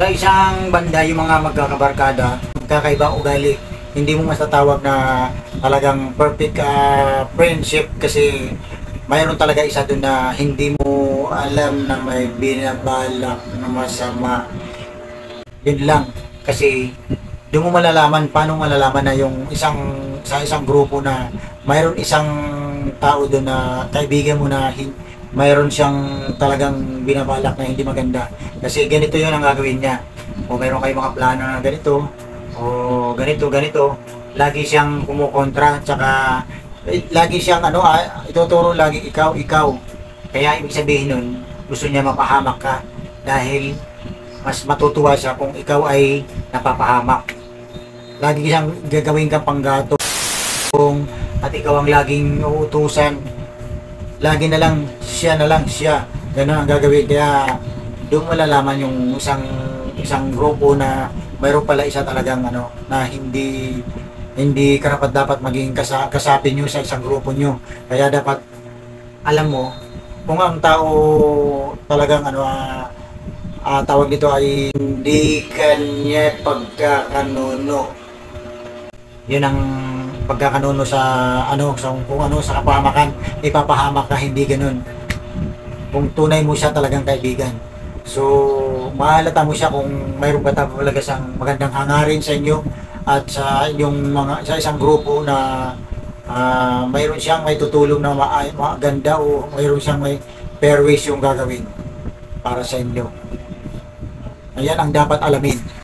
Sa isang banda, yung mga magkakabarkada, magkakaibang ugali, hindi mo matatawag na talagang perfect friendship kasi mayroon talaga isa doon na hindi mo alam na may binabalak na masama. Yun lang. Kasi doon mo malalaman, paano malalaman na yung sa isang grupo na mayroon isang tao doon na kaibigan mo na mayroon siyang talagang binabalak na hindi maganda. Kasi ganito yun ang gagawin niya. O mayroon kayong mga plano na ganito, o ganito, lagi siyang kumukontra, tsaka lagi siyang ituturo lagi ikaw. Kaya ibig sabihin nun, gusto niya mapahamak ka dahil mas matutuwa siya kung ikaw ay napapahamak. Lagi siyang gagawin kang panggatong at ikaw ang laging uutusan. Lagi na lang siya. Ganun ang gagawin. Kaya doon mo malalaman yung isang grupo na mayroon pala isa talagang na hindi karapat dapat maging kasapi nyo sa isang grupo nyo. Kaya dapat alam mo kung ang tao talagang tawag dito ay hindi kanya pagkakanuno. Yun ang pagkakanuno sa sa kapahamakan, ipapahamak ka, hindi ganun. Kung tunay mo siya talagang kaibigan. So, mahalata mo siya kung mayroon ka talaga siyang magandang hangarin sa inyo at sa inyong sa isang grupo na mayroon siyang may tutulong na maganda o mayroon siyang may fair ways yung gagawin para sa inyo. Ayan ang dapat alamin.